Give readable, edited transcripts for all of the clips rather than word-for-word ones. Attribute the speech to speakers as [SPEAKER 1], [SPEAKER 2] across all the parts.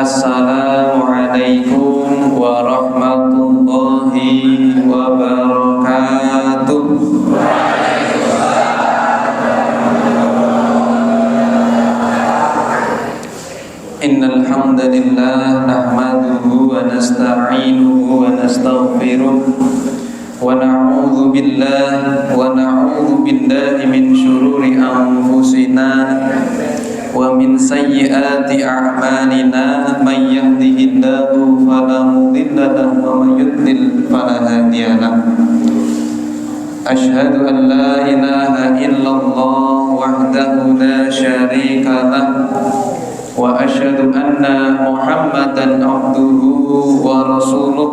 [SPEAKER 1] Assalamualaikum warahmatullahi wabarakatuh. Innal hamdalillah nahmaduhu wa nasta'inuhu wa nastaghfiruh wa na'udzu billahi min syururi anfusina wa min sayyiati a'malina may yahdihillahu fala mudilla lahu wa may yudlil fala hadiya lahu. Asyhadu an la ilaha illallah wahdahu la syarika lahu wa asyhadu anna Muhammadan abduhu wa rasuluh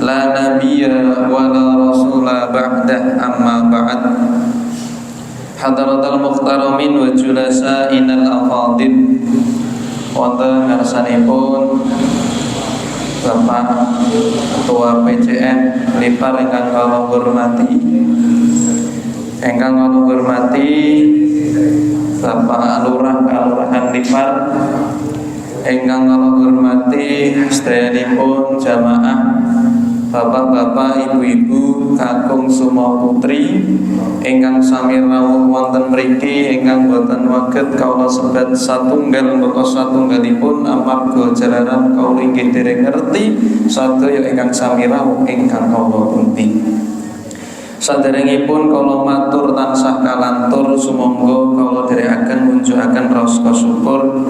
[SPEAKER 1] la nabiyya wa la rasula ba'dah amma ba'd. Hadaratul muhtaramin wa julasa'inal afadil, wonten ngarsanipun Bapak Ketua PCN Lipar ingkang kula hormati, Bapak Lurah Kelurahan Lipar ingkang kula hormati, sedayanipun jamaah bapak-bapak, ibu-ibu, kakung suma putri ingkang sami rawuh wonten mriki, ingkang boten waget kawula sebat satunggal mbeka satunggalipun amarga jalaran kawula inggih dereng ngerti sadaya ingkang sami rawuh ingkang kawula pundi. Saderengipun kawula matur tansah kalantur sumangga kawula dherekaken munjukaken rasa syukur.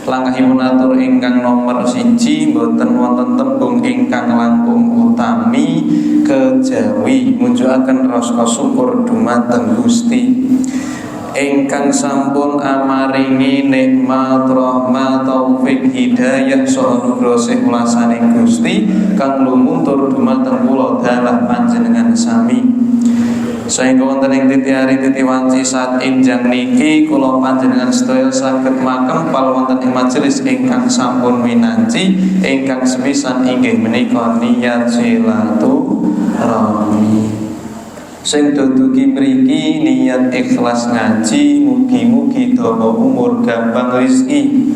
[SPEAKER 1] Langkahipun atur ingkang nomor 1, boten wonten tembung ingkang langkung utami kejawi munjukaken rasa syukur dumateng Gusti ingkang sampun amaringi nikmat, rahmat, taufik, hidayah saha nugrah welasaning Gusti kang lumuntur dumateng kula dalah panjenengan sami. Sehingga wonten ing titi-ari titi-wanci saat injang niki kula panjenengan sedaya saged makempal wonten ing majelis ingkang sampun winanci ingkang sepisan inggih menika niat silaturahmi. Sing duduki mriki niat ikhlas ngaji, mugi-mugi dawa umur gampang rezeki.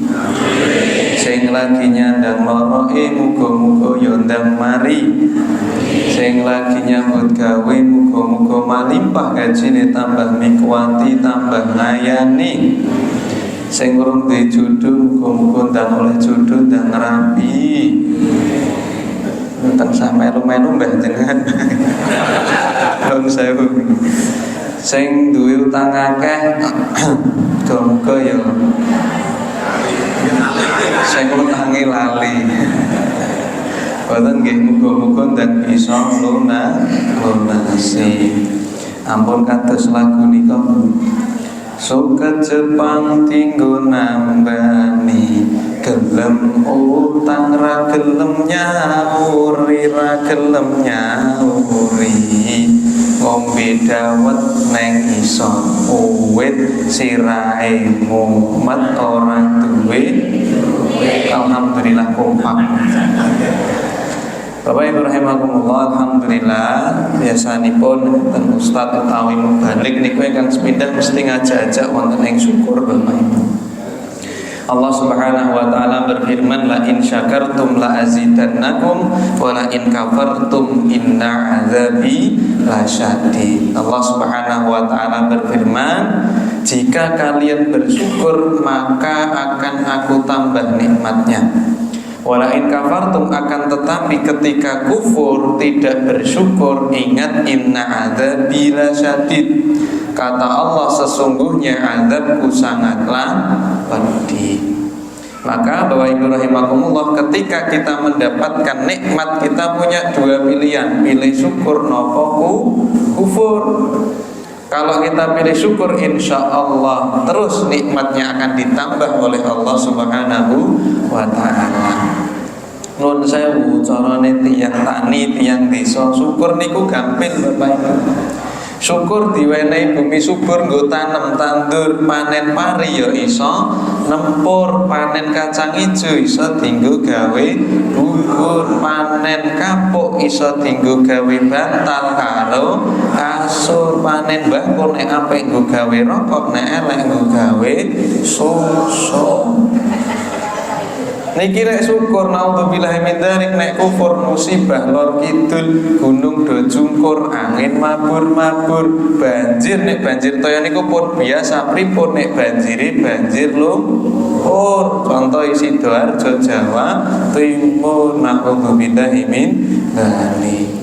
[SPEAKER 1] Sing lagi nyandang lara muga-muga ya ndang mari. Sing lagi nyambut gawe muga-muga malimpah gajine tambah mikwati tambah ngayani. Sing urung duwe jodoh muga-muga ndang oleh jodoh ndang rapi. Tentang samelu-melu mbah jenengan. Dong sewu. Sing duwe utang akeh muga-muga ya sing utange lali. Boten nggih muga-muga ndak bisa lunasi. Ampun kados lagu nika. Suket Jepang tinggo nambani, gelem utang ra gelem nyauri, ra gelem nyauri. Ngombe dawet neng ison uwit, sirahe mumet ora duwe. Alhamdulillah kompak. Bapak Ibu rahimakumullah, alhamdulillah biasanipun ten ustaz utawi mubalik niku ingkang sepindah mesti ngajak-ajak wonten ing syukur Bapak Ibu. Allah Subhanahu wa taala berfirman, la in syakartum la azidannakum wa la in kafartum inna azabi lasyadid. Allah Subhanahu wa taala berfirman, jika kalian bersyukur maka akan aku tambah nikmatnya. Walain kafartum, akan tetapi ketika kufur tidak bersyukur, ingat inna adzabi lasyadid. Kata Allah, sesungguhnya azabku sangatlah pedih. Maka Bapak Ibu rahimakumullah, ketika kita mendapatkan nikmat kita punya dua pilihan, pilih syukur nopo kufur. Kalau kita pilih syukur, insya Allah terus nikmatnya akan ditambah oleh Allah Subhanahu wa ta'ala. Nun sewu carane tiyang tani, tiyang desa syukur niku gampil Bapak Ibu. Syukur diwenehi bumi subur nggo tanem tandur, panen pari ya iso nempur, panen kacang ijo iso dienggo gawe bubur, panen kapuk iso dienggo gawe bantal karo kasur, panen bangkul nek apik nggo gawe rokok, nek elek nggo gawe susu. Niki nek syukur naudzubillahi min dzalik, nek kufur musibah lor kidul, gunung do jungkur, angin mabur-mabur, banjir. Nek banjir toya niku pun biasa pripun, nek banjiri banjir lumpur. Contoh Sidoarjo Jawa Timur, naudzubillahi min dzalik.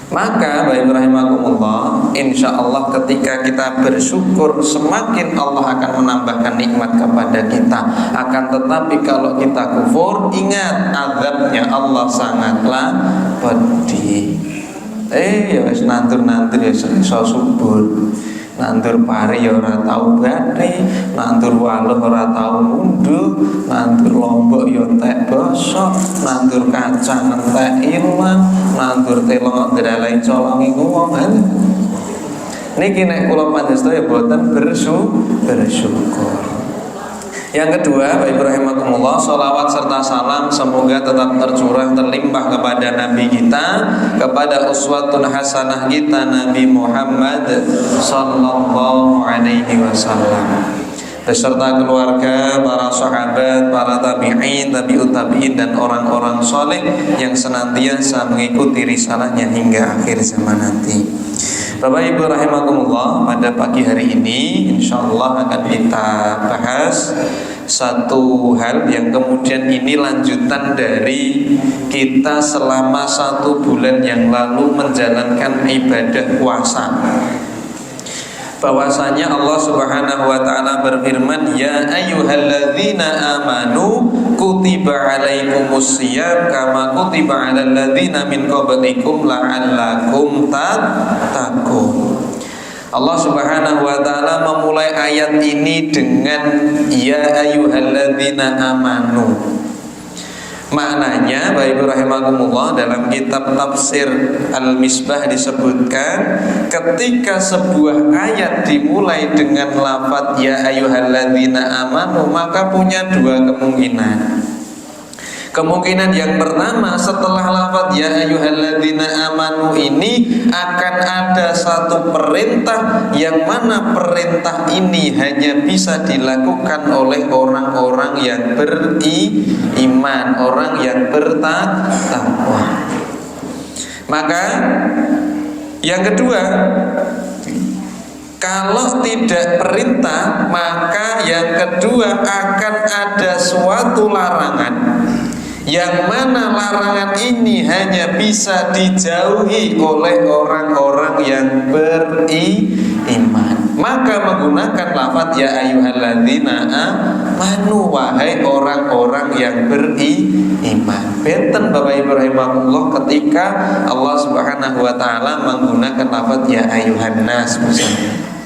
[SPEAKER 1] Maka baik rahimakumullah, insya Allah ketika kita bersyukur, semakin Allah akan menambahkan nikmat kepada kita. Akan tetapi kalau kita kufur, ingat azabnya Allah sangatlah pedih. Ya wis nandur-nandur ya iso subur, nandur pari ya ora tau bati, nandur waluh ora tau mundur, nandur lombok ya entek bosok, nandur kacang entek ilang, nandur telong ndelalahi colongi wong. Niki nek kula panjenengan ya boten bersyukur. Yang kedua, Bapak rahimakumullah, sholawat serta salam semoga tetap tercurah terlimpah kepada Nabi kita, kepada uswatun hasanah kita Nabi Muhammad sallallahu alaihi wasallam, beserta keluarga, para sahabat, para tabi'in, tabi'ut tabi'in, dan orang-orang soleh yang senantiasa mengikuti risalahnya hingga akhir zaman nanti. Bapak Ibu rahimakumullah, pada pagi hari ini insyaallah akan kita bahas satu hal yang kemudian ini lanjutan dari kita selama 1 bulan yang lalu menjalankan ibadah puasa. Bahwasanya Allah Subhanahu wa taala berfirman, ya ayyuhalladzina amanu kutiba alaikumus syiyam kama kutiba alal ladzina min qablikum la'allakum tattaqun. Allah Subhanahu wa taala memulai ayat ini dengan ya ayyuhalladzina amanu. Maknanya, baik rahimakumullah, dalam kitab tafsir Al-Misbah disebutkan ketika sebuah ayat dimulai dengan lafaz ya ayyuhalladzina amanu, maka punya 2 kemungkinan. Kemungkinan yang pertama, setelah lafaz ya ayyuhalladzina amanu ini akan ada satu perintah yang mana perintah ini hanya bisa dilakukan oleh orang-orang yang beriman, orang yang bertakwa. Maka yang kedua, kalau tidak perintah, maka yang kedua akan ada suatu larangan yang mana larangan ini hanya bisa dijauhi oleh orang-orang yang beriman. Maka menggunakan lafaz ya ayyuhalladzina amanu, wahai orang-orang yang beriman. Benten Bapak Ibu rahimakumullah ketika Allah Subhanahu wa taala menggunakan lafaz ya ayyuhannas misalnya.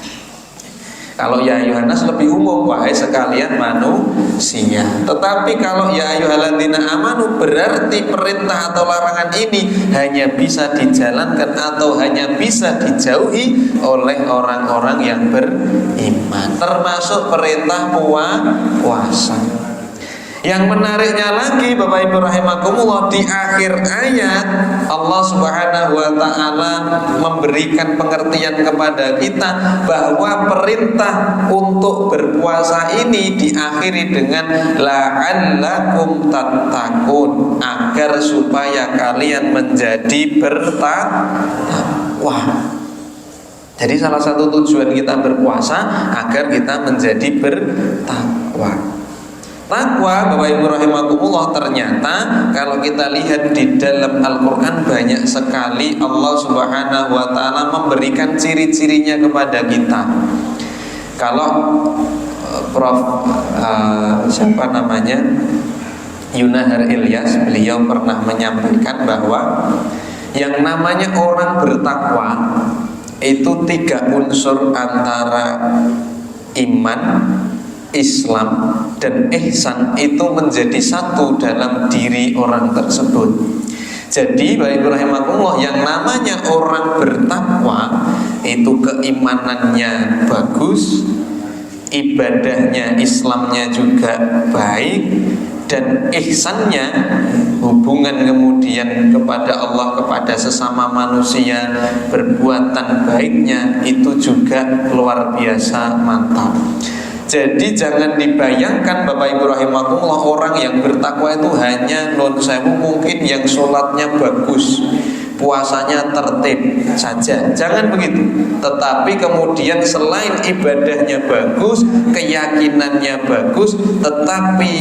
[SPEAKER 1] Kalau ya ayyuhannas lebih umum, wahai sekalian manusia. Tetapi kalau ya ayyuhalladzina amanu berarti perintah atau larangan ini hanya bisa dijalankan atau hanya bisa dijauhi oleh orang-orang yang beriman, termasuk perintah puasa. Yang menariknya lagi Bapak Ibu rahimakumullah, di akhir ayat Allah Subhanahu wa taala memberikan pengertian kepada kita bahwa perintah untuk berpuasa ini diakhiri dengan la'allakum tattaqun, agar supaya kalian menjadi bertakwa. Jadi salah satu tujuan kita berpuasa agar kita menjadi bertakwa. Takwa Bapak Ibu rahimakumullah, ternyata kalau kita lihat di dalam Al-Quran banyak sekali Allah Subhanahu wa ta'ala memberikan ciri-cirinya kepada kita. Kalau Prof siapa namanya, Yunahar Ilyas, beliau pernah menyampaikan bahwa yang namanya orang bertakwa itu 3 unsur antara iman, Islam dan ihsan itu menjadi satu dalam diri orang tersebut. Jadi baik rahimakumullah, yang namanya orang bertakwa itu keimanannya bagus, ibadahnya Islamnya juga baik, dan ihsannya, hubungan kemudian kepada Allah, kepada sesama manusia, perbuatan baiknya itu juga luar biasa mantap. Jadi jangan dibayangkan Bapak Ibu rahimakumullah, orang yang bertakwa itu hanya non sewu mungkin yang sholatnya bagus, puasanya tertib saja. Jangan begitu. Tetapi kemudian selain ibadahnya bagus, keyakinannya bagus, tetapi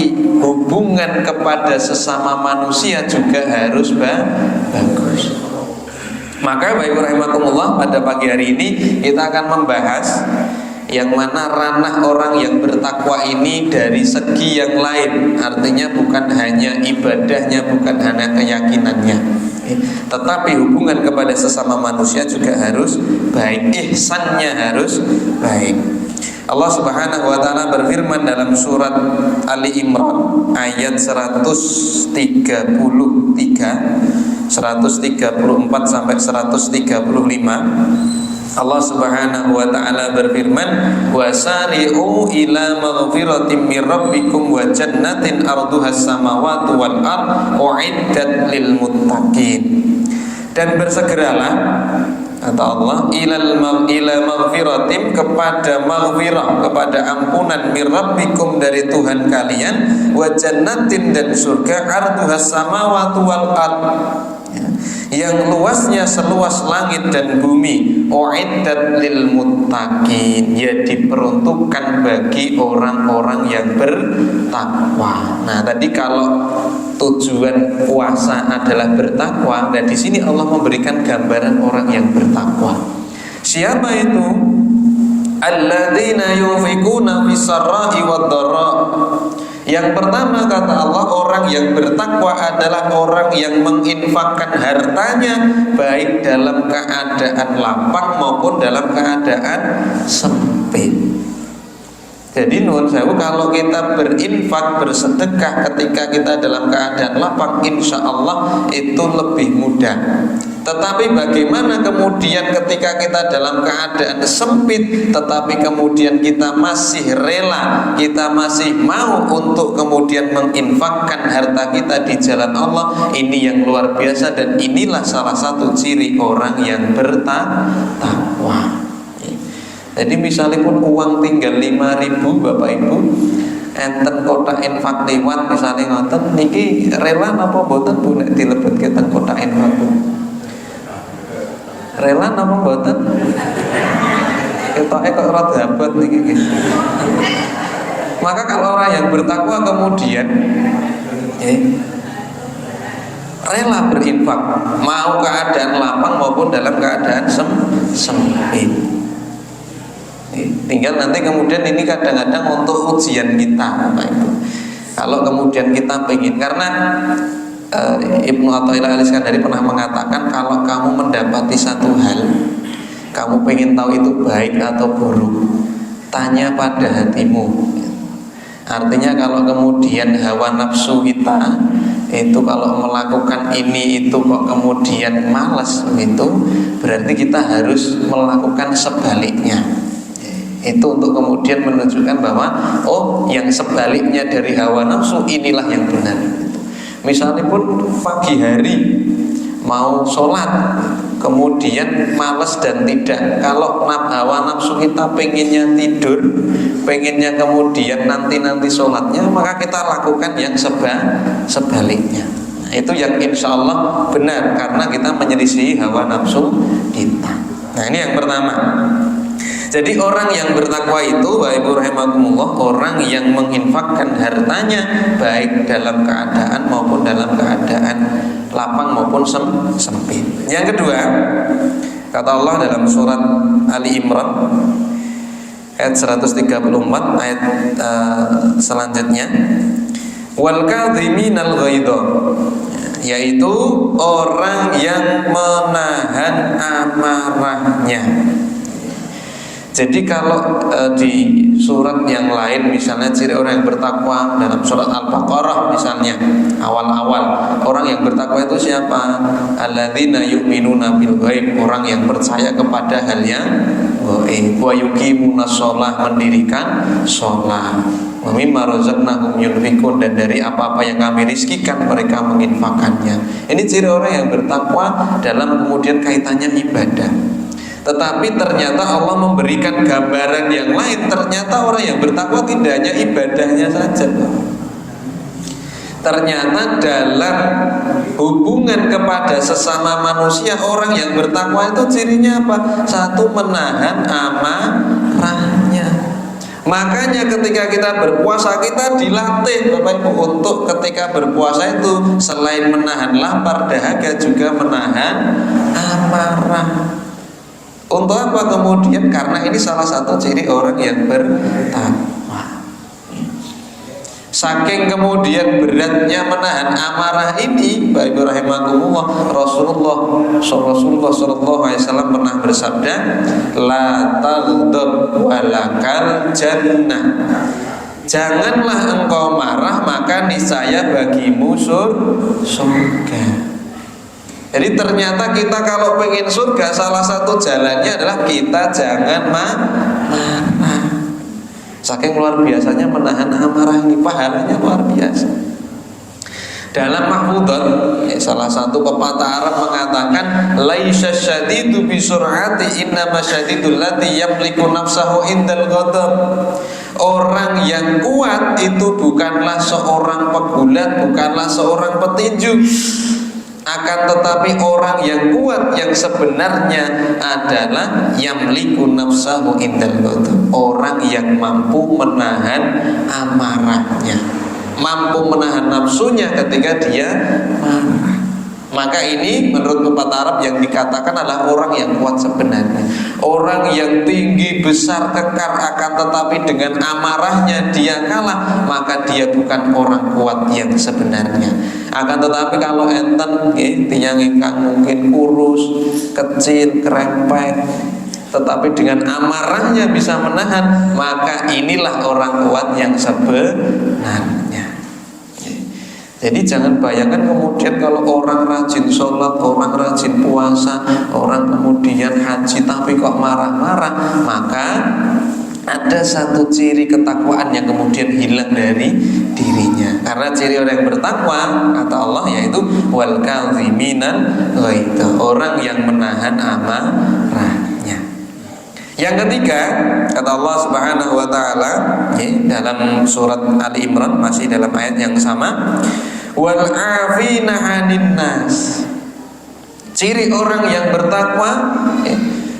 [SPEAKER 1] hubungan kepada sesama manusia juga harus bagus. Maka Bapak Ibu rahimakumullah, pada pagi hari ini kita akan membahas yang mana ranah orang yang bertakwa ini dari segi yang lain. Artinya bukan hanya ibadahnya, bukan hanya keyakinannya, tetapi hubungan kepada sesama manusia juga harus baik, ihsannya harus baik. Allah Subhanahu wa taala berfirman dalam surat Ali Imran ayat 134 sampai 135. Allah Subhanahu wa taala berfirman, wasari'u ila maghfiratin mir rabbikum wa jannatin arduhas samawati wal ard uiddat lil muttaqin. Dan bersegeralah, kata Allah, ila maghfiratin, kepada maghfirah, kepada ampunan mir rabbikum, dari Tuhan kalian, wa jannatin, dan surga, arduhas samawati wal ard, yang luasnya seluas langit dan bumi, uiddat lil muttaqin, ya diperuntukkan bagi orang-orang yang bertakwa. Nah, tadi kalau tujuan puasa adalah bertakwa, dan di sini Allah memberikan gambaran orang yang bertakwa. Siapa itu? Alladzina yunfikuna fis-sarra'i wad-dharra. Yang pertama, kata Allah, orang yang bertakwa adalah orang yang menginfakkan hartanya baik dalam keadaan lapang maupun dalam keadaan sempit. Jadi nuwun sewu, kalau kita berinfak, bersedekah ketika kita dalam keadaan lapang, insya Allah itu lebih mudah. Tetapi bagaimana kemudian ketika kita dalam keadaan sempit, tetapi kemudian kita masih rela, kita masih mau untuk kemudian menginfakkan harta kita di jalan Allah? Ini yang luar biasa, dan inilah salah satu ciri orang yang bertakwa. Jadi misalnya pun uang tinggal 5.000 Bapak Ibu, enten kotak infak lewat misalnya ngoten, niki rela apa mboten Bu nek dilebetke teng kotak infak Bu? Rela apa mboten? Ketoke kok rada abot niki. Maka kalau orang yang bertakwa kemudian rela berinfak, mau keadaan lapang maupun dalam keadaan sempit. Tinggal nanti kemudian ini kadang-kadang untuk ujian kita, Bapak Ibu. Kalau kemudian kita pengen, karena Ibnu Athaillah Al-Iskandari pernah mengatakan, kalau kamu mendapati satu hal, kamu pengen tahu itu baik atau buruk, tanya pada hatimu. Artinya kalau kemudian hawa nafsu kita itu kalau melakukan ini itu kok kemudian malas, itu berarti kita harus melakukan sebaliknya. Itu untuk kemudian menunjukkan bahwa yang sebaliknya dari hawa nafsu inilah yang benar. Misalnya pun pagi hari mau sholat kemudian malas dan tidak, kalau hawa nafsu kita pengennya tidur, pengennya kemudian nanti sholatnya, maka kita lakukan yang sebaliknya. Nah, itu yang insya Allah benar, karena kita menyelisihi hawa nafsu kita. Nah, ini yang pertama. Jadi orang yang bertakwa itu, Bapak Ibu rahimakumullah, orang yang menginfakkan hartanya baik dalam keadaan maupun dalam keadaan lapang maupun sempit. Yang kedua, kata Allah dalam surat Ali Imran ayat 134, ayat selanjutnya, wal kadhiminal ghaidha, yaitu orang yang menahan amarahnya. Jadi kalau di surat yang lain, misalnya ciri orang yang bertakwa dalam surat Al-Baqarah misalnya, awal-awal, orang yang bertakwa itu siapa? Alladzina yu'minuna bil ghaib, orang yang percaya kepada hal yang gaib, wa yuqimunas shalah, mendirikan shalah, wa mimma razaqnahum yunfikun, dan dari apa-apa yang kami rizkikan mereka menginfakannya. Ini ciri orang yang bertakwa dalam kemudian kaitannya ibadah. Tetapi ternyata Allah memberikan gambaran yang lain. Ternyata orang yang bertakwa tidak hanya ibadahnya saja. Ternyata dalam hubungan kepada sesama manusia, orang yang bertakwa itu cirinya apa? Satu, menahan amarahnya. Makanya ketika kita berpuasa, kita dilatih Bapak Ibu untuk ketika berpuasa itu selain menahan lapar, dahaga, juga menahan amarah. Untuk apa kemudian? Karena ini salah satu ciri orang yang bertakwa. Saking kemudian beratnya menahan amarah ini, Bapak Ibu rahimakumullah, Rasulullah sallallahu alaihi wasallam pernah bersabda, la taghdab walakal jannah. Janganlah engkau marah, maka niscaya bagimu surga. Jadi ternyata kita kalau pengen surga, salah satu jalannya adalah kita jangan marah. Saking luar biasanya menahan amarah ini, pahalanya luar biasa. Dalam Mahfudhat, salah satu pepatah Arab mengatakan, laisa syadidu bisur'ati innama syadidul lati yamliku nafsahu indal ghadab. Orang yang kuat itu bukanlah seorang pegulat, bukanlah seorang petinju, akan tetapi orang yang kuat yang sebenarnya adalah yamliku nafsahu indal ghadab, orang yang mampu menahan amarahnya, mampu menahan nafsunya ketika dia marah. Maka ini menurut pepatah Arab yang dikatakan adalah orang yang kuat sebenarnya. Orang yang tinggi, besar, kekar, akan tetapi dengan amarahnya dia kalah, maka dia bukan orang kuat yang sebenarnya. Akan tetapi kalau enten tiyang ingkang mungkin kurus, kecil, kerempet, tetapi dengan amarahnya bisa menahan, maka inilah orang kuat yang sebenarnya. Jadi jangan bayangkan kemudian kalau orang rajin sholat, orang rajin puasa, orang kemudian haji tapi kok marah-marah, maka ada satu ciri ketakwaan yang kemudian hilang dari dirinya. Karena ciri orang yang bertakwa, kata Allah, yaitu wal kadziminal ghaidha, orang yang menahan amarahnya. Yang ketiga, kata Allah Subhanahu wa taala dalam surat Ali Imran, masih dalam ayat yang sama, wal afina 'anil nas. Ciri orang yang bertakwa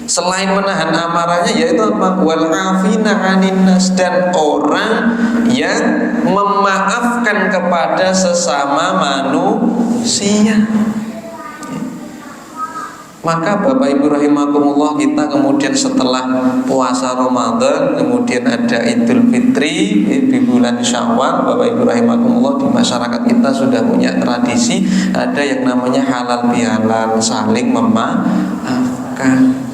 [SPEAKER 1] selain menahan amarahnya yaitu apa? Wal afina 'anil nas, dan orang yang memaafkan kepada sesama manusia. Maka Bapak Ibu rahimakumullah, kita kemudian setelah puasa Ramadan, kemudian ada Idul Fitri di bulan Syawal, Bapak Ibu rahimakumullah, di masyarakat kita sudah punya tradisi ada yang namanya halal bihalal, saling memaafkan.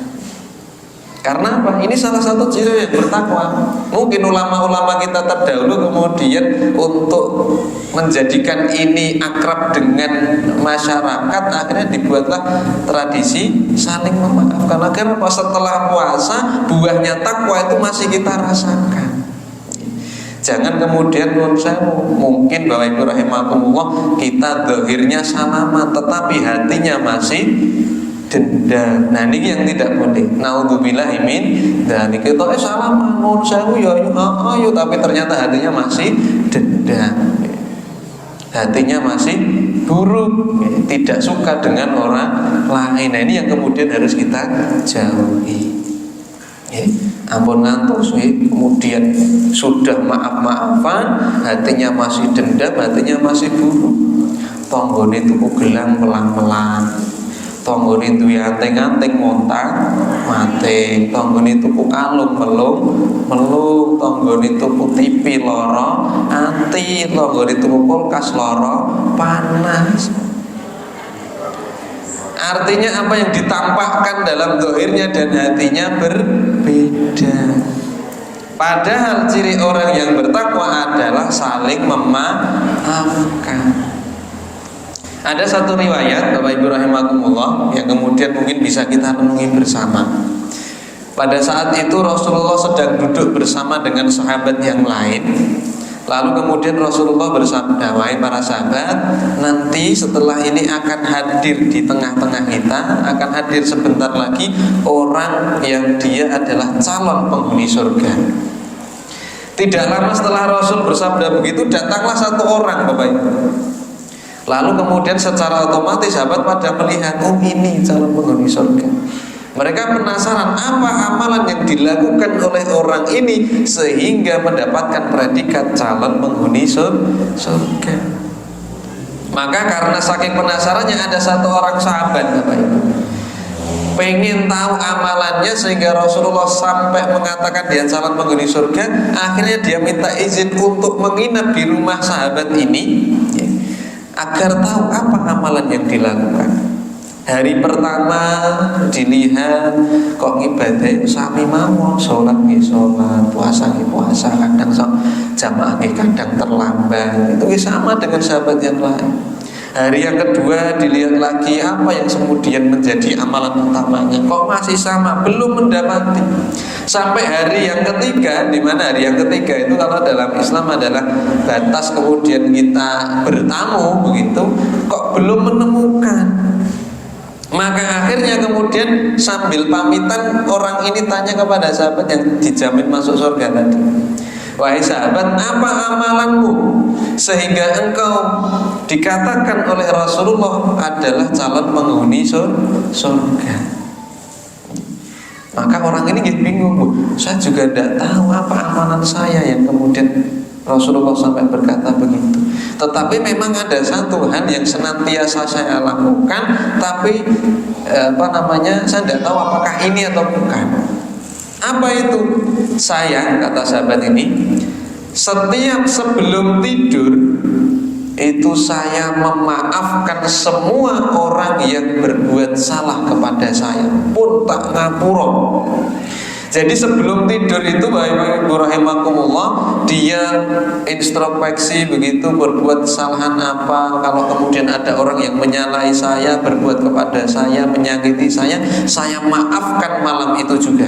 [SPEAKER 1] Karena apa? Ini salah satu ciri yang bertakwa. Mungkin ulama-ulama kita terdahulu kemudian untuk menjadikan ini akrab dengan masyarakat, akhirnya dibuatlah tradisi saling memaafkan. Agar apa? Setelah puasa, buahnya takwa itu masih kita rasakan. Jangan kemudian mungkin Bapak Ibu rahimakumullah, kita zahirnya salaman tetapi hatinya masih dendam. Nah ini yang tidak boleh. Naudzubillahi min dzalik. Kita salaman nuwun sewu ya ayo, tapi ternyata hatinya masih dendam. Hatinya masih buruk, tidak suka dengan orang lain. Nah ini yang kemudian harus kita jauhi. Ampun ngantuk kemudian sudah maaf-maafan, hatinya masih dendam, hatinya masih buruk. Tonggone tuku gelang pelan-pelan, tonggone duwe anteng-anteng montang mating, tonggone tuku kalung melung, tonggone tuku TV lara ati, tonggone tuku kulkas lara panas. Artinya apa yang ditampakkan dalam zahirnya dan hatinya berbeda. Padahal ciri orang yang bertakwa adalah saling memaafkan. Ada satu riwayat Bapak Ibu rahimakumullah yang kemudian mungkin bisa kita renungi bersama. Pada saat itu Rasulullah sedang duduk bersama dengan sahabat yang lain. Lalu kemudian Rasulullah bersabda, wahai para sahabat, nanti setelah ini akan hadir di tengah-tengah kita, akan hadir sebentar lagi orang yang dia adalah calon penghuni surga. Tidak lama setelah Rasul bersabda begitu, datanglah satu orang, Bapak Ibu. Lalu kemudian secara otomatis sahabat pada melihat, oh ini calon penghuni surga. Mereka penasaran apa amalan yang dilakukan oleh orang ini sehingga mendapatkan predikat calon penghuni surga. Maka karena saking penasarannya ada satu orang sahabat, Bapak Ibu, pengen tahu amalannya sehingga Rasulullah sampai mengatakan dia calon penghuni surga. Akhirnya dia minta izin untuk menginap di rumah sahabat ini, ya, agar tahu apa amalan yang dilakukan. Hari pertama dilihat kok ngibadah sami mawon, sholat nggih sholat, puasa nggih puasa, kadang jamaah nggih kadang terlambat. Itu sama dengan sahabat yang lain. Hari yang kedua dilihat lagi apa yang kemudian menjadi amalan utamanya, kok masih sama, belum mendapati. Sampai hari yang ketiga, di mana hari yang ketiga itu kalau dalam Islam adalah batas kemudian kita bertamu begitu, kok belum menemukan. Maka akhirnya kemudian sambil pamitan orang ini tanya kepada sahabat yang dijamin masuk surga tadi, wahai sahabat, apa amalanmu sehingga engkau dikatakan oleh Rasulullah adalah calon penghuni surga? Maka orang ini bingung, Bu, saya juga tidak tahu apa amalan saya yang kemudian Rasulullah sampai berkata begitu. Tetapi memang ada satu hal yang senantiasa saya lakukan, tapi saya tidak tahu apakah ini atau bukan. Apa itu? Saya, kata sahabat ini, setiap sebelum tidur itu saya memaafkan semua orang yang berbuat salah kepada saya, pun tak ngapura. Jadi sebelum tidur itu Bapak Ibu rahimakumullah, dia introspeksi begitu, berbuat kesalahan apa. Kalau kemudian ada orang yang menyalahi saya, berbuat kepada saya, menyakiti saya maafkan malam itu juga.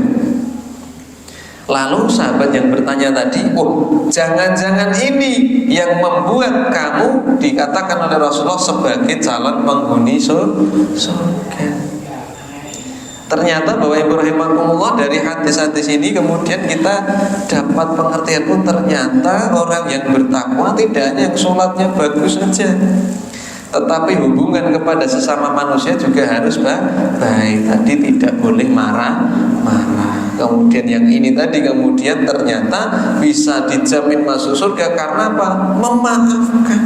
[SPEAKER 1] Lalu sahabat yang bertanya tadi, oh jangan-jangan ini yang membuat kamu dikatakan oleh Rasulullah sebagai calon penghuni surga. Ternyata Bapak Ibu rahimakumullah, dari hadis-hadis ini kemudian kita dapat pengertian, pun ternyata orang yang bertakwa tidak hanya yang sholatnya bagus saja, tetapi hubungan kepada sesama manusia juga harus baik. Tadi tidak boleh marah-marah. Kemudian yang ini tadi kemudian ternyata bisa dijamin masuk surga karena apa? Memaafkan.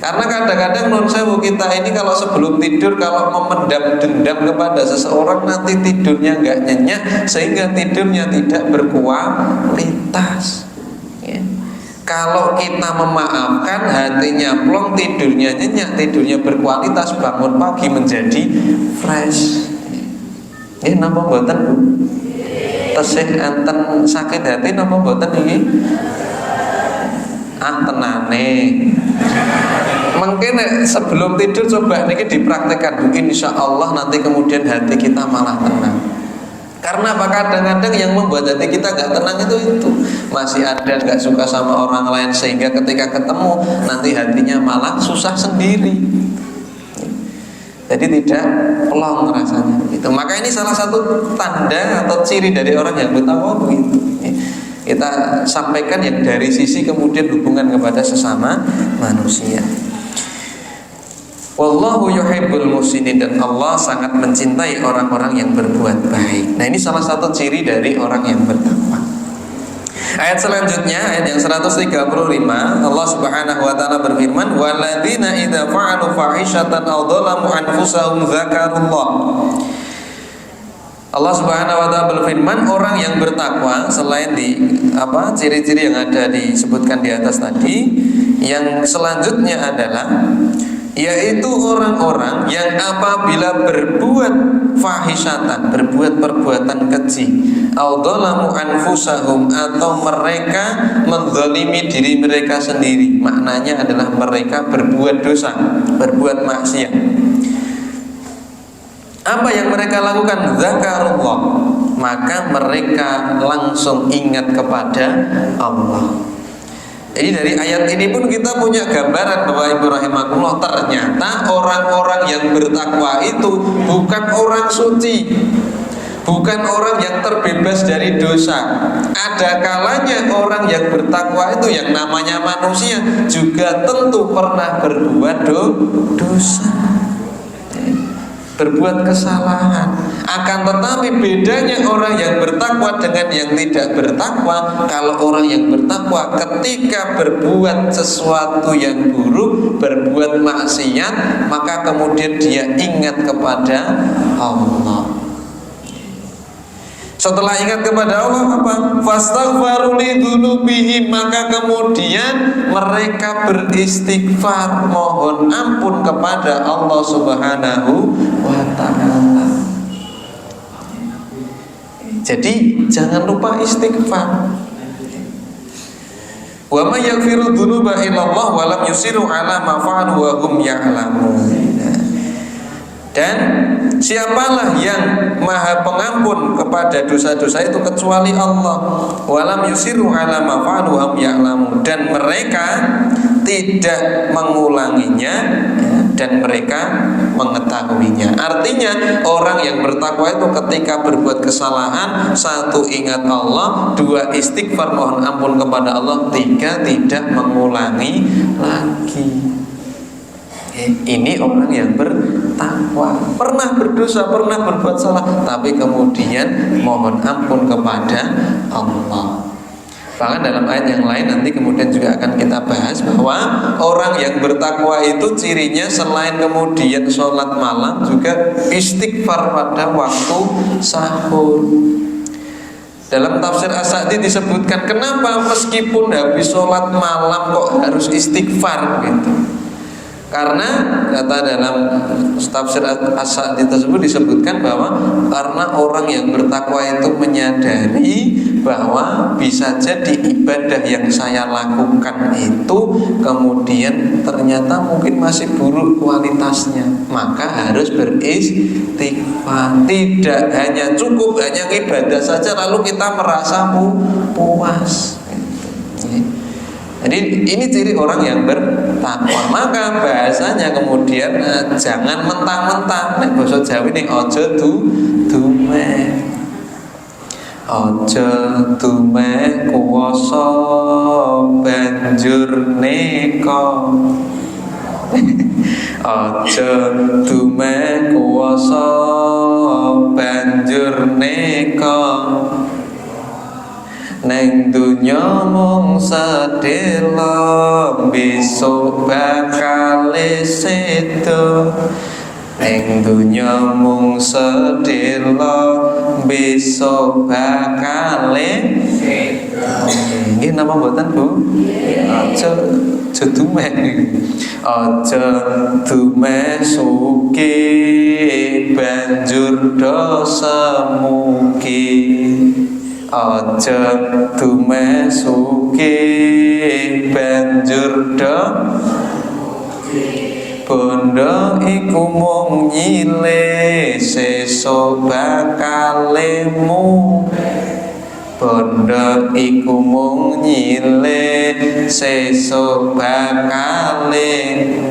[SPEAKER 1] Karena kadang-kadang non sewu kita ini kalau sebelum tidur kalau memendam dendam kepada seseorang, nanti tidurnya nggak nyenyak sehingga tidurnya tidak berkualitas. Ya. Kalau kita memaafkan, hatinya plong, tidurnya nyenyak, tidurnya berkualitas, bangun pagi menjadi fresh. Ini napa mboten, Bu? Tesih enten sakit hati napa mboten iki? Tenane. Mungkin sebelum tidur coba niki dipraktekkan, Bu. Insya Allah nanti kemudian hati kita malah tenang. Karena apa? Kadang-kadang yang membuat hati kita gak tenang itu masih ada gak suka sama orang lain, sehingga ketika ketemu nanti hatinya malah susah sendiri. Jadi tidak plong rasanya gitu. Maka ini salah satu tanda atau ciri dari orang yang bertakwa begitu. Kita sampaikan yang dari sisi kemudian hubungan kepada sesama manusia. Wallahu yuhibbul muhsinin, dan Allah sangat mencintai orang-orang yang berbuat baik. Nah, ini salah satu ciri dari orang yang bertakwa. Ayat selanjutnya, ayat yang 135, Allah Subhanahu wa taala berfirman, "Walladzina idza fa'alu fahishatan aw dzalamu anfusahum dzakarullah." Allah Subhanahu wa taala berfirman, orang yang bertakwa selain di ciri-ciri yang ada disebutkan di atas tadi, yang selanjutnya adalah yaitu orang-orang yang apabila berbuat fahishatan, berbuat perbuatan keji, audolamu anfusahum, atau mereka menzalimi diri mereka sendiri. Maknanya adalah mereka berbuat dosa, berbuat maksiat. Apa yang mereka lakukan? Zakarullah, maka mereka langsung ingat kepada Allah. Jadi dari ayat ini pun kita punya gambaran Bapak Ibu rahimakumullah, ternyata orang-orang yang bertakwa itu bukan orang suci, bukan orang yang terbebas dari dosa. Ada kalanya orang yang bertakwa itu yang namanya manusia juga tentu pernah berbuat dosa, berbuat kesalahan. Akan tetapi bedanya orang yang bertakwa dengan yang tidak bertakwa, kalau orang yang bertakwa ketika berbuat sesuatu yang buruk, berbuat maksiat, maka kemudian dia ingat kepada Allah. Setelah ingat kepada Allah apa? Fastaghfaru lidzunubihim, maka kemudian mereka beristighfar, mohon ampun kepada Allah Subhanahu wa taala. Jadi jangan lupa istighfar. Wa may yaghfiru dzunuba illallah wa lam yusiru ala ma fa'alu wa hum ya'lamun. Dan siapalah yang maha pengampun kepada dosa-dosa itu kecuali Allah. Walam yusiru ala ma fa'alu hum ya'lamun, dan mereka tidak mengulanginya dan mereka mengetahuinya. Artinya orang yang bertakwa itu ketika berbuat kesalahan, satu ingat Allah, dua istighfar mohon ampun kepada Allah, tiga tidak mengulangi lagi. Ini orang yang bertakwa, pernah berdosa, pernah berbuat salah, tapi kemudian mohon ampun kepada Allah. Bahkan dalam ayat yang lain nanti kemudian juga akan kita bahas bahwa orang yang bertakwa itu cirinya selain kemudian sholat malam juga istighfar pada waktu sahur. Dalam tafsir As-Sa'di disebutkan kenapa meskipun habis sholat malam kok harus istighfar gitu. Karena kata dalam tafsir As-Sa'di tersebut disebutkan bahwa karena orang yang bertakwa itu menyadari bahwa bisa jadi ibadah yang saya lakukan itu kemudian ternyata mungkin masih buruk kualitasnya, maka harus beristighfar. Tidak hanya cukup hanya ibadah saja lalu kita merasa puas. Jadi ini ciri orang yang bertakwa. Maka bahasanya kemudian jangan mentang-mentang. Nek basa Jawa ini ojo dumeh. Ojo dumeh kuwasa banjur neka. Ojo dumeh kuwasa banjur neka. Neng dunya mung sedhela besok bakal sedo. Neng dunya mung sedhela besok bakal sedo. Nggih napa mboten Bu? Aja dumeh. Aja dumeh sugih banjur dosa mugi. Aja dumeh sugih banjur bondo iku mung nyilih sesuk bakal lemu. Bondo iku mung nyilih sesuk bakal lemu.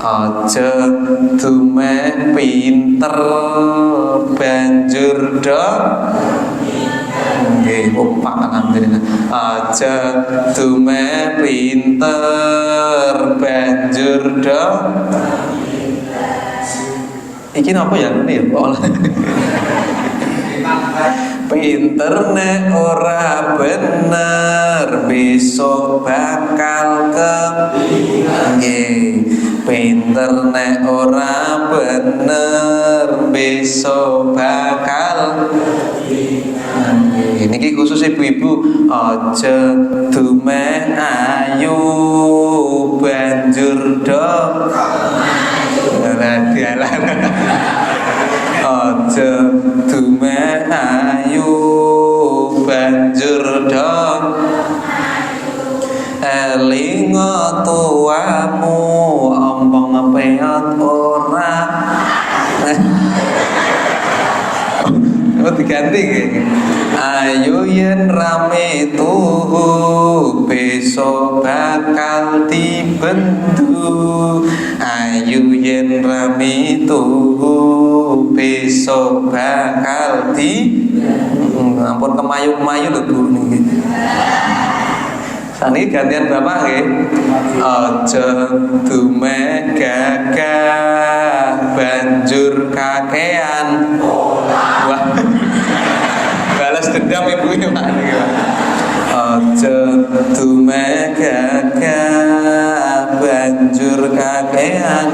[SPEAKER 1] Aja dumeh pinter banjur nggih opak alhamdulillah. Aja dumeh pinter banjur iki napa ya ngene ya Pak. Pinter nek ora bener besok bakal nggih. Pinter nek ora bener besok bakal niki khusus ibu-ibu. Aja dumeh ayu banjur aja dumeh ayu banjur elinga tuamu ompong peot ora diganti nggih. Ayo yen rame tuhu besok bakal dibendu. Ayo yen rame tuhu besok bakal ampun kemayu-kemayu lho Bu niki. Sani gantian bapak nggih. Aja dumeh gagah banjur kakean. Wah. Balas dendam ibu ini Pak. Aja dumeh gagah banjur kakean.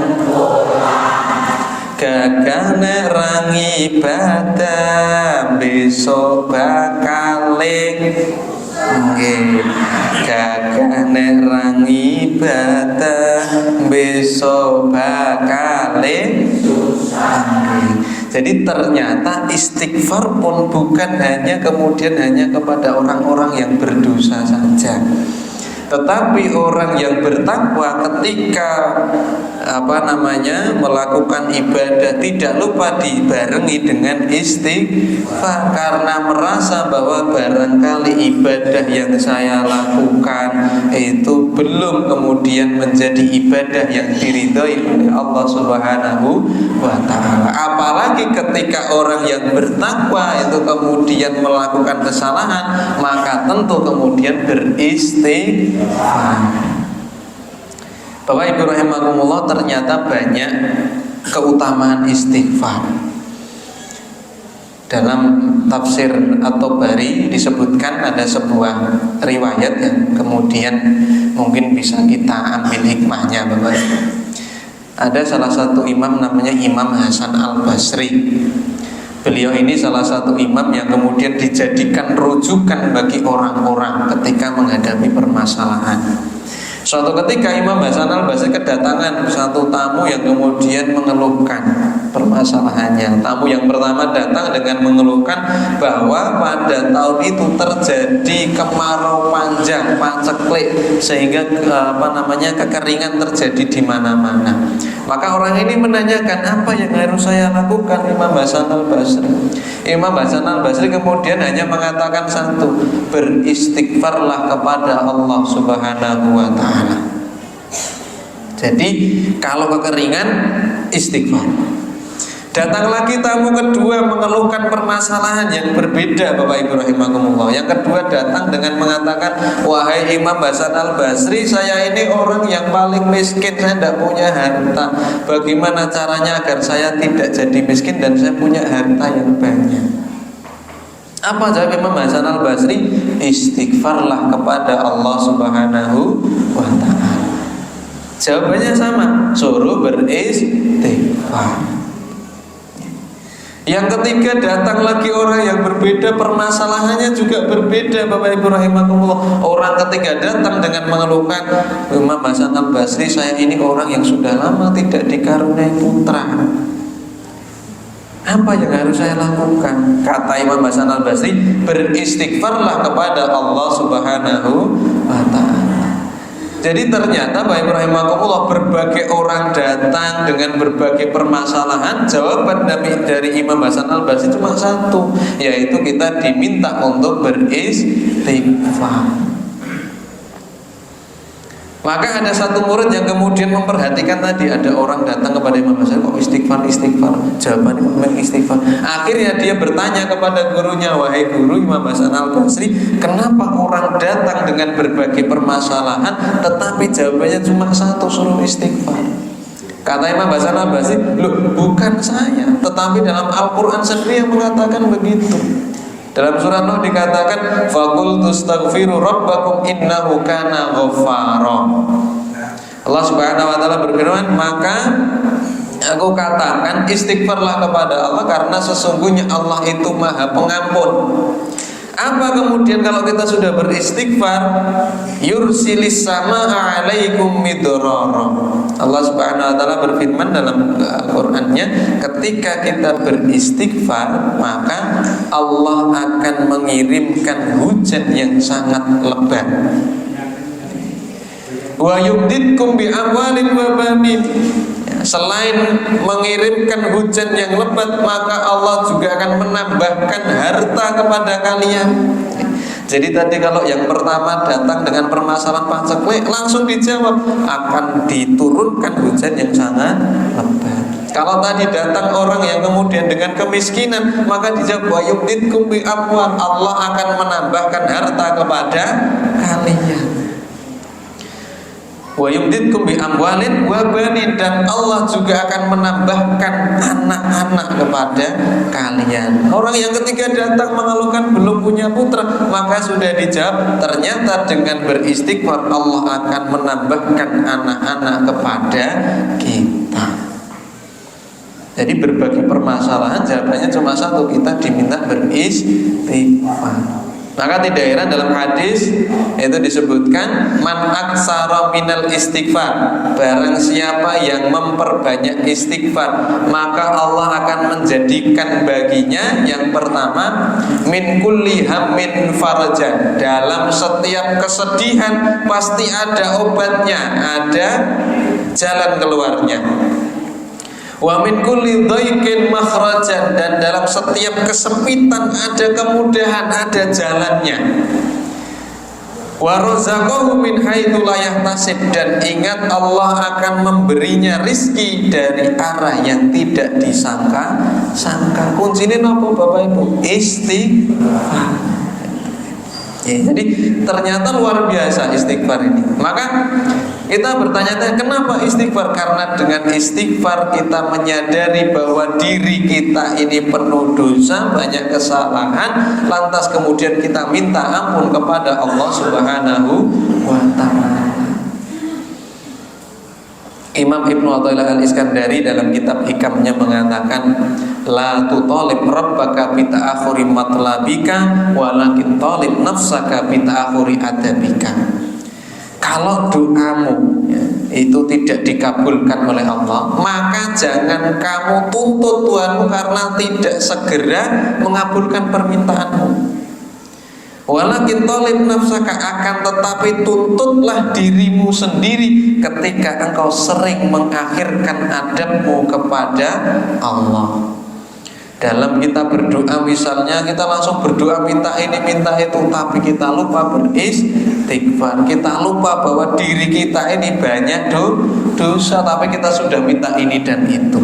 [SPEAKER 1] Gagah nek rangi ibadah besok bakal nggih. Gagah nek rangi ibadah besok bakal Jadi ternyata istighfar pun bukan hanya kemudian hanya kepada orang-orang yang berdosa saja, tetapi orang yang bertakwa ketika melakukan ibadah tidak lupa dibarengi dengan istighfar, karena merasa bahwa barangkali ibadah yang saya lakukan itu belum kemudian menjadi ibadah yang diridhoi oleh Allah Subhanahu wa ta'ala. Apalagi ketika orang yang bertakwa itu kemudian melakukan kesalahan, maka tentu kemudian beristighfar. Bapak Ibu rahimakumullah, ternyata banyak keutamaan istighfar. Dalam tafsir At-Tabari disebutkan ada sebuah riwayat yang kemudian mungkin bisa kita ambil hikmahnya, Bapak. Ada salah satu imam namanya Imam Hasan Al-Basri. Beliau ini salah satu imam yang kemudian dijadikan rujukan bagi orang-orang ketika menghadapi permasalahan. Suatu ketika Imam Hasan Al-Basri kedatangan satu tamu yang kemudian mengeluhkan permasalahannya. Tamu yang pertama datang dengan mengeluhkan bahwa pada tahun itu terjadi kemarau panjang, paceklik, sehingga kekeringan terjadi di mana-mana. Maka orang ini menanyakan, apa yang harus saya lakukan Imam Hasan Al-Basri? Imam Hasan Al-Basri kemudian hanya mengatakan satu, beristighfarlah kepada Allah Subhanahu wa ta'ala. Jadi kalau kekeringan, istighfar. Datang lagi tamu kedua mengeluhkan permasalahan yang berbeda, Bapak Ibu rahimakumullah. Yang kedua datang dengan mengatakan, wahai Imam Hasan Al-Basri, saya ini orang yang paling miskin, saya tidak punya harta. Bagaimana caranya agar saya tidak jadi miskin dan saya punya harta yang banyak? Apa jawab Imam Hasan Al-Basri? Istighfarlah kepada Allah Subhanahu wa ta'ala. Jawabannya sama, suruh beristighfar. Yang ketiga datang lagi orang yang berbeda, permasalahannya juga berbeda, Bapak Ibu rahimakumullah. Orang ketiga datang dengan mengeluhkan, Imam Hasan Al-Basri, saya ini orang yang sudah lama tidak dikaruniai putra. Apa yang harus saya lakukan? Kata Imam Hasan Al-Basri, beristighfarlah kepada Allah Subhanahu wa ta'ala. Jadi ternyata Bapak Ibu rahimakumullah, berbagai orang datang dengan berbagai permasalahan. Jawaban dari Imam Hasan Al-Basri cuma satu, yaitu kita diminta untuk beristighfar. Maka ada satu murid yang kemudian memperhatikan tadi, ada orang datang kepada Imam Hasan, kok istighfar. Jawaban Imam istighfar. Akhirnya dia bertanya kepada gurunya, wahai guru Imam Hasan Al-Basri, kenapa orang datang dengan berbagai permasalahan tetapi jawabannya cuma satu, suruh istighfar? Kata Imam Hasan Al-Basri, loh bukan saya, tetapi dalam Al-Quran sendiri yang mengatakan begitu. Dalam surah Nuh dikatakan, faqultu astaghfiru rabbakum innahu kana ghaffara. Allah Subhanahu wa ta'ala berfirman, maka aku katakan istighfarlah kepada Allah karena sesungguhnya Allah itu Maha Pengampun. Apa kemudian kalau kita sudah beristighfar? Yursilis sama'a alaikum midrara. Allah Subhanahu wa ta'ala berfirman dalam Al-Qur'annya, ketika kita beristighfar maka Allah akan mengirimkan hujan yang sangat lebat. Wa yumditkum bi amwalin wa banin. Selain mengirimkan hujan yang lebat, maka Allah juga akan menambahkan harta kepada kalian. Jadi tadi kalau yang pertama datang dengan permasalahan paceklik, langsung dijawab akan diturunkan hujan yang sangat lebat. Kalau tadi datang orang yang kemudian dengan kemiskinan, maka dijawab wa yumditkum bi amwal, Allah akan menambahkan harta kepada kalian. Wa yumditkum bi amwalin wa banin, dan Allah juga akan menambahkan anak-anak kepada kalian. Orang yang ketiga datang mengeluhkan belum punya putra, maka sudah dijawab ternyata dengan beristighfar Allah akan menambahkan anak-anak kepada kita. Jadi berbagai permasalahan jawabannya cuma satu, kita diminta beristighfar. Maka tidak heran dalam hadis itu disebutkan man aksara minal istighfar, barang siapa yang memperbanyak istighfar, maka Allah akan menjadikan baginya yang pertama min kulli hammin farajan, dalam setiap kesedihan pasti ada obatnya, ada jalan keluarnya. Wa min kulli dhaiqin makhrajan, dan dalam setiap kesempitan ada kemudahan, ada jalannya. Wa razaqahu min haitsu la yahtasib, dan ingat Allah akan memberinya rizki dari arah yang tidak disangka-sangka. Kuncinya apa Bapak Ibu? Istighfar. Ya, jadi ternyata luar biasa istighfar ini. Maka kita bertanya-tanya kenapa istighfar? Karena dengan istighfar kita menyadari bahwa diri kita ini penuh dosa, banyak kesalahan, lantas kemudian kita minta ampun kepada Allah Subhanahu wa ta'ala. Imam Ibnu Athaillah Al-Iskandari dalam kitab Hikamnya mengatakan la tutalib rabbaka bi ta'akhuri matlabika walakin talib nafsaka bi ta'akhuri adabika. Kalau doamu itu tidak dikabulkan oleh Allah, maka jangan kamu tuntut Tuhanmu karena tidak segera mengabulkan permintaanmu. Walakin talib nafsaka, akan tetapi tuntutlah dirimu sendiri ketika engkau sering mengakhirkan adabmu kepada Allah. Dalam kita berdoa misalnya, kita langsung berdoa minta ini minta itu, tapi kita lupa beristighfar. Kita lupa bahwa diri kita ini banyak dosa, tapi kita sudah minta ini dan itu.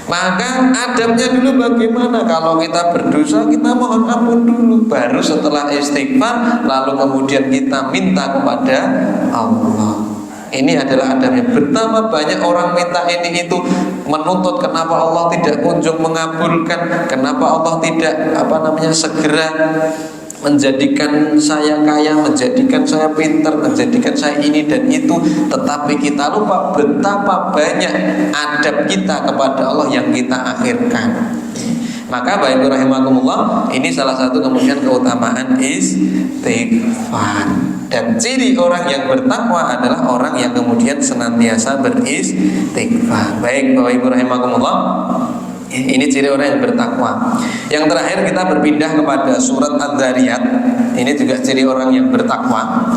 [SPEAKER 1] Maka adabnya dulu bagaimana? Kalau kita berdosa, kita mohon ampun dulu, baru setelah istighfar, lalu kemudian kita minta kepada Allah. Ini adalah adabnya. Betapa banyak orang minta ini itu, menuntut kenapa Allah tidak kunjung mengabulkan, kenapa Allah tidak segera menjadikan saya kaya, menjadikan saya pintar, menjadikan saya ini dan itu. Tetapi kita lupa betapa banyak adab kita kepada Allah yang kita akhirkan. Maka Bapak Ibu rahimakumullah, ini salah satu kemudian keutamaan istighfar. Dan ciri orang yang bertakwa adalah orang yang kemudian senantiasa beristighfar. Baik Bapak Ibu rahimakumullah, ini ciri orang yang bertakwa. Yang terakhir kita berpindah kepada surat Adz-Dzariyat. Ini juga ciri orang yang bertakwa.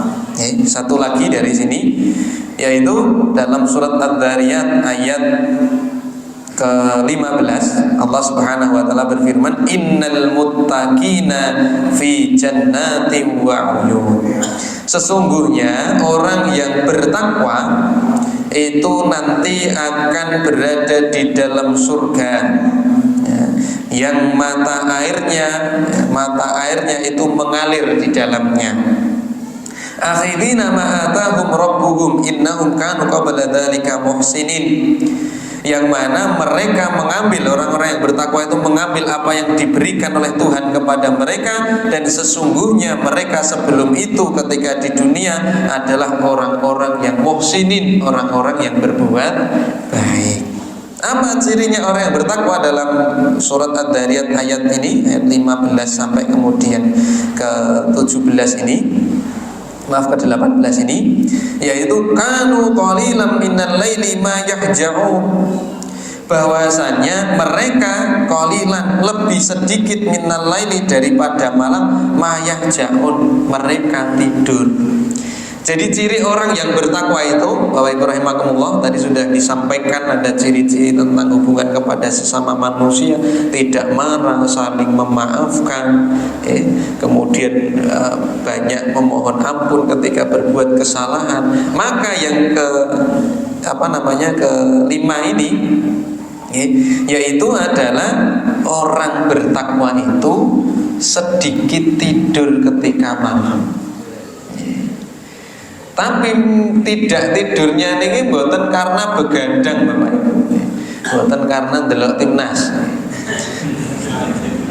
[SPEAKER 1] Satu lagi dari sini, yaitu dalam surat Adz-Dzariyat ayat ke-15, Allah Subhanahu wa taala berfirman, innal muttaqina fi jannatin wa uyun. Sesungguhnya orang yang bertakwa itu nanti akan berada di dalam surga, yang mata airnya itu mengalir di dalamnya. Akhirina ma atahum rabbuhum innahum kanu qabla dzalika muhsinin. Yang mana mereka mengambil, orang-orang yang bertakwa itu mengambil apa yang diberikan oleh Tuhan kepada mereka, dan sesungguhnya mereka sebelum itu ketika di dunia adalah orang-orang yang muhsinin, orang-orang yang berbuat baik. Apa cirinya orang yang bertakwa dalam surat Adz-Dzariyat ayat ini, ayat 15 sampai kemudian ke 17 ini, maaf ke 18 ini, yaitu kanu qalilan minal laili ma yahja'un, bahwasanya mereka qalilan, lebih sedikit, minal laili, daripada malam, ma yahja'un, mereka tidur. Jadi ciri orang yang bertakwa itu, Bapak Ibu rahimakumullah, tadi sudah disampaikan ada ciri-ciri tentang hubungan kepada sesama manusia, tidak marah, saling memaafkan, kemudian banyak memohon ampun ketika berbuat kesalahan. Maka yang kelima ini, yaitu adalah orang bertakwa itu sedikit tidur ketika malam. Tapi tidak tidurnya niki mboten karena begadang Bapak Ibu. Mboten karena ndelok timnas.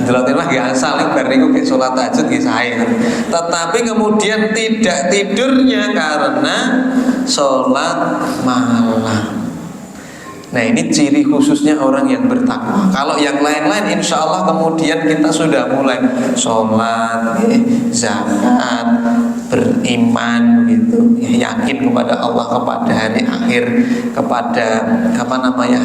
[SPEAKER 1] Ndelok timnas nggih asal bar niku ge salat tahajud nggih sae. Tetapi kemudian tidak tidurnya karena salat malam. Nah, ini ciri khususnya orang yang bertakwa. Kalau yang lain-lain insya Allah kemudian kita sudah mulai sholat, zakat, beriman gitu, yakin kepada Allah, kepada hari akhir, kepada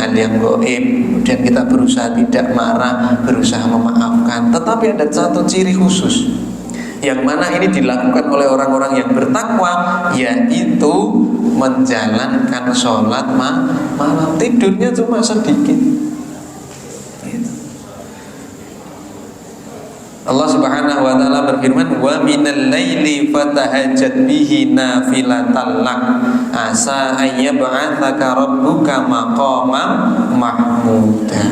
[SPEAKER 1] hal yang gaib. Kemudian kita berusaha tidak marah, berusaha memaafkan. Tetapi ada satu ciri khusus yang mana ini dilakukan oleh orang-orang yang bertakwa, yaitu menjalankan sholat malam. Tidurnya cuma sedikit. Allah Subhanahu wa taala berfirman, "Wa minal laili fatahajjat bihi nafilatan lak asa ayyab'atsaka rabbuka maqaman mahmuda."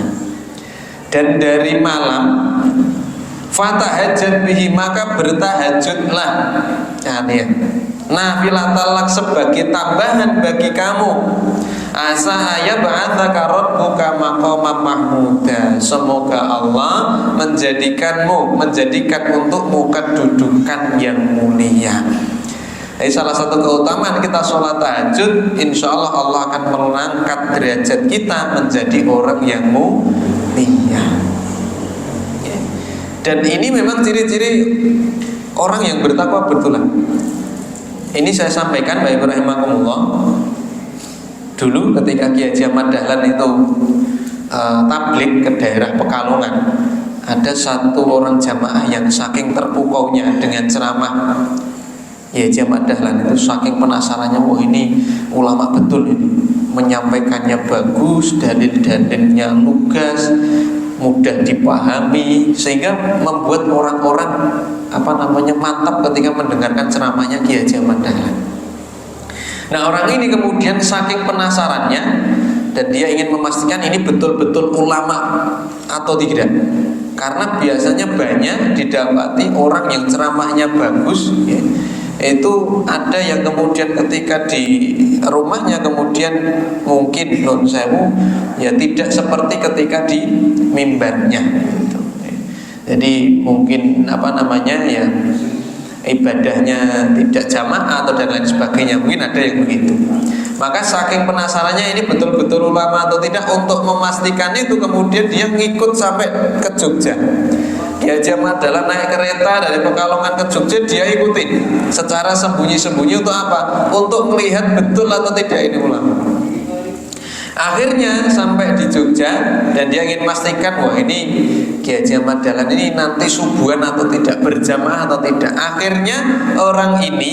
[SPEAKER 1] Dan dari malam fatahajjat bihi, maka bertahajudlah. Nafilatan lak sebagai tambahan bagi kamu. Asa ayyab'atsaka rabbuka maqaman mahmuda. Semoga Allah menjadikan untukmu kedudukan yang mulia. Jadi salah satu keutamaan kita sholat tahajud, insya Allah Allah akan mengangkat derajat kita menjadi orang yang mulia. Dan ini memang ciri-ciri orang yang bertakwa betulan. Ini saya sampaikan Bapak Ibu rahimakumullah. Dulu ketika Kiai Haji Ahmad Dahlan itu tabligh ke daerah Pekalongan, ada satu orang jamaah yang saking terpukaunya dengan ceramah Kiai Haji Ahmad Dahlan itu, saking penasarannya, wah ini ulama betul ini, menyampaikannya bagus, dalil-dalilnya lugas, mudah dipahami, sehingga membuat orang-orang mantap ketika mendengarkan ceramahnya Kiai Haji Ahmad Dahlan. Nah, orang ini kemudian saking penasarannya dan dia ingin memastikan ini betul-betul ulama atau tidak. Karena biasanya banyak didapati orang yang ceramahnya bagus, itu ada yang kemudian ketika di rumahnya kemudian mungkin tidak seperti ketika di mimbarnya. Jadi mungkin ibadahnya tidak jamaah atau dan lain sebagainya, mungkin ada yang begitu. Maka saking penasarannya ini betul-betul ulama atau tidak, untuk memastikan itu kemudian dia ngikut sampai ke Jogja. Kiai Haji Ahmad Dahlan naik kereta dari Pekalongan ke Jogja, dia ikutin secara sembunyi-sembunyi. Untuk apa? Untuk melihat betul atau tidak ini ulama. Akhirnya sampai di Jogja dan dia ingin memastikan, wah ini Kiai Haji Ahmad Dahlan ini nanti subuhan atau tidak, berjamaah atau tidak. Akhirnya orang ini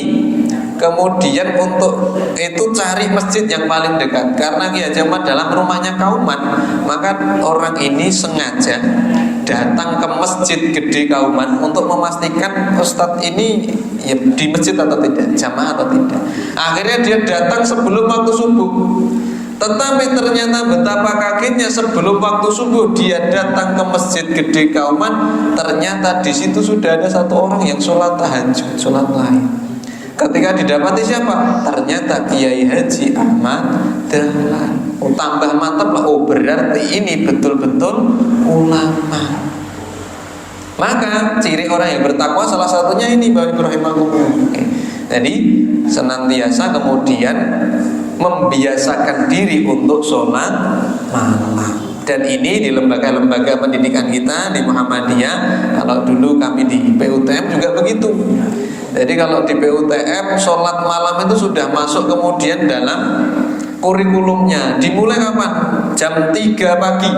[SPEAKER 1] kemudian untuk itu cari masjid yang paling dekat, karena Kiai Haji Ahmad Dahlan rumahnya Kauman. Maka orang ini sengaja datang ke masjid gede Kauman untuk memastikan ustadz ini di masjid atau tidak, jamaah atau tidak. Akhirnya dia datang sebelum waktu subuh. Tetapi ternyata betapa kagetnya, sebelum waktu subuh dia datang ke masjid gede Kauman, ternyata di situ sudah ada satu orang yang sholat tahajud, sholat lain. Ketika didapati siapa? Ternyata Kiai Haji Ahmad Dahlan. Tambah mantap lah, berarti ini betul-betul ulama. Maka ciri orang yang bertakwa salah satunya ini, Bapak Ibu rahimakumullah. Jadi senantiasa kemudian membiasakan diri untuk sholat malam. Dan ini di lembaga-lembaga pendidikan kita di Muhammadiyah, kalau dulu kami di PUTM juga begitu. Jadi kalau di PUTM sholat malam itu sudah masuk kemudian dalam kurikulumnya. Dimulai kapan? Jam 3 pagi.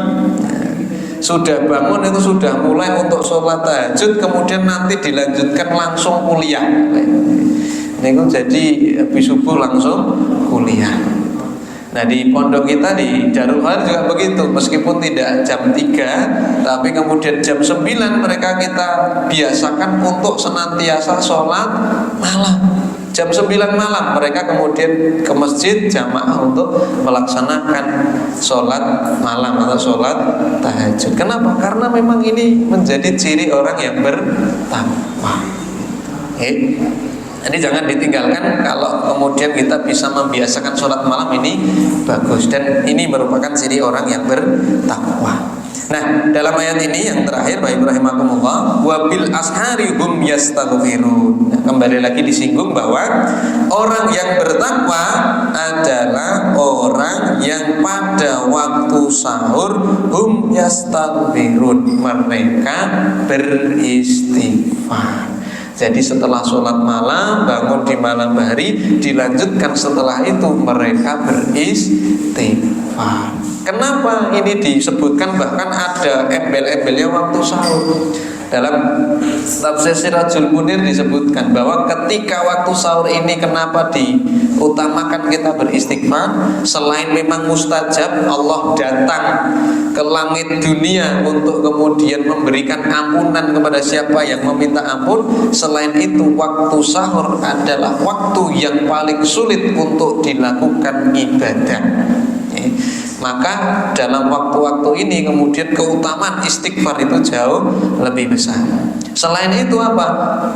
[SPEAKER 1] Sudah bangun itu sudah mulai untuk sholat tahajud, kemudian nanti dilanjutkan langsung kuliah. Ini kan jadi habis subuh langsung kuliah. Nah di pondok kita di Darul Khair juga begitu. Meskipun tidak jam 3, tapi kemudian jam 9 mereka kita biasakan untuk senantiasa sholat malam. Jam 9 malam mereka kemudian ke masjid jamaah untuk melaksanakan sholat malam atau sholat tahajud. Kenapa? Karena memang ini menjadi ciri orang yang bertakwa. Jadi jangan ditinggalkan. Kalau kemudian kita bisa membiasakan sholat malam, ini bagus. Dan ini merupakan ciri orang yang bertakwa. Nah, dalam ayat ini yang terakhir, Bapak rahimakumullah, wabil ashari hum yastaghfirun. Nah, kembali lagi disinggung bahwa orang yang bertakwa adalah orang yang pada waktu sahur hum yastaghfirun, mereka beristighfar. Jadi setelah sholat malam, bangun di malam hari, dilanjutkan setelah itu mereka beristighfar. Kenapa ini disebutkan? Bahkan ada embel-embelnya waktu sahur. Dalam tafsir Sirajul Munir disebutkan bahwa ketika waktu sahur ini kenapa diutamakan kita beristighfar? Selain memang mustajab, Allah datang ke langit dunia untuk kemudian memberikan ampunan kepada siapa yang meminta ampun. Selain itu, waktu sahur adalah waktu yang paling sulit untuk dilakukan ibadah. Maka dalam waktu-waktu ini kemudian keutamaan istighfar itu jauh lebih besar. Selain itu apa?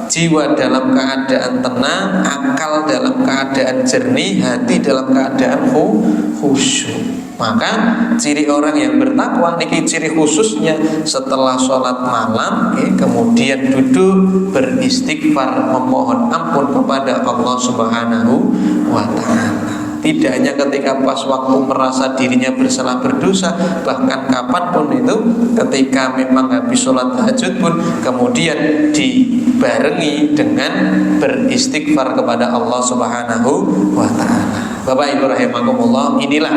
[SPEAKER 1] Jiwa dalam keadaan tenang, akal dalam keadaan jernih, hati dalam keadaan khusyuk. Maka ciri orang yang bertakwa niki ciri khususnya setelah sholat malam, kemudian duduk beristighfar, memohon ampun kepada Allah Subhanahu wa Ta'ala. Tidak hanya ketika pas waktu merasa dirinya bersalah berdosa, bahkan kapanpun itu, ketika memang habis sholat tahajud pun kemudian dibarengi dengan beristighfar kepada Allah Subhanahu wa Ta'ala. Bapak Ibu rahimakumullah, inilah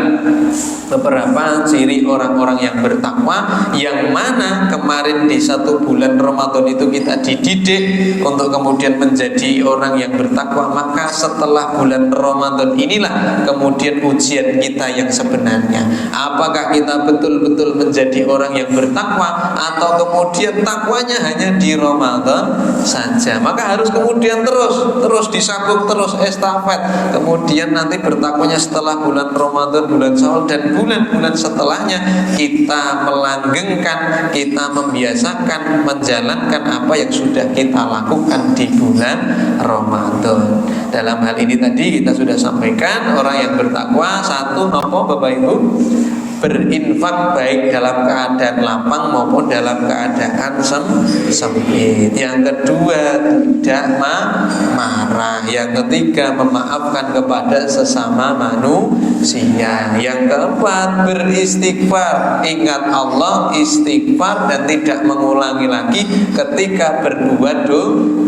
[SPEAKER 1] beberapa ciri orang-orang yang bertakwa, yang mana kemarin di 1 bulan Ramadan itu kita dididik untuk kemudian menjadi orang yang bertakwa. Maka setelah bulan Ramadan inilah kemudian ujian kita yang sebenarnya. Apakah kita betul-betul menjadi orang yang bertakwa, atau kemudian takwanya hanya di Ramadan saja? Maka harus kemudian terus disambung, terus estafet. Kemudian nanti bertakwanya setelah bulan Ramadan, bulan Syawal, dan bulan-bulan setelahnya kita melanggengkan, kita membiasakan menjalankan apa yang sudah kita lakukan di bulan Ramadan. Dalam hal ini tadi kita sudah sampaikan, orang yang bertakwa satu nopo Bapak Ibu, berinfak baik dalam keadaan lapang maupun dalam keadaan sempit. Yang kedua, tidak marah. Yang ketiga, memaafkan kepada sesama manusia. Yang keempat, beristighfar, ingat Allah, istighfar, dan tidak mengulangi lagi ketika berbuat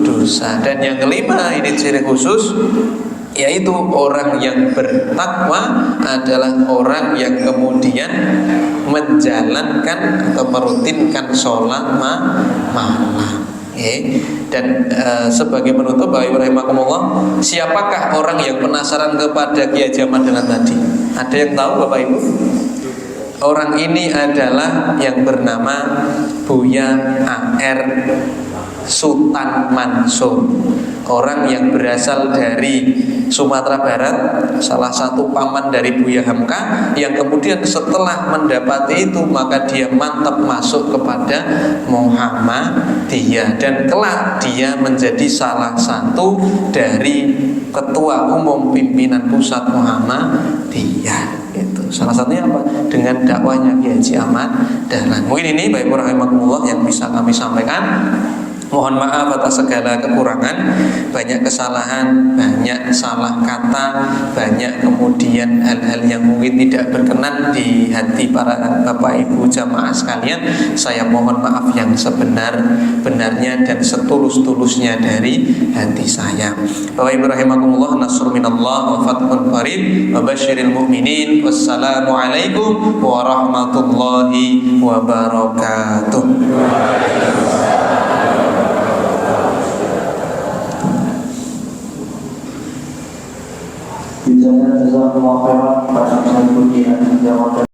[SPEAKER 1] dosa. Dan yang kelima, ini ciri khusus, yaitu orang yang bertakwa adalah orang yang kemudian menjalankan atau merutinkan sholat malam. Dan sebagai penutup, Bapak Ibu rahimakumullah, siapakah orang yang penasaran kepada Ki Haji Ahmad Dahlan tadi? Ada yang tahu Bapak Ibu? Orang ini adalah yang bernama Buya A.R. Sultan Mansur, orang yang berasal dari Sumatera Barat, salah satu paman dari Buya Hamka, yang kemudian setelah mendapati itu maka dia mantap masuk kepada Muhammadiyah, dan kelak dia menjadi salah satu dari ketua umum pimpinan pusat Muhammadiyah. Itu salah satunya apa? Dengan dakwahnya Ki Haji Ahmad Dahlan. Mungkin ini Bapak Ibu rahimakumullah yang bisa kami sampaikan. Mohon maaf atas segala kekurangan, banyak kesalahan, banyak salah kata, banyak kemudian hal-hal yang mungkin tidak berkenan di hati para Bapak Ibu jamaah sekalian. Saya mohon maaf yang sebenar-benarnya dan setulus-tulusnya dari hati saya. Bapak Ibu rahimakumullah, nasrul minallah wa fathun qarib wa basyiril mu'minin. Wassalamualaikum warahmatullahi wabarakatuh.
[SPEAKER 2] Jazakumullah khairan. Pak Syamsul Budi,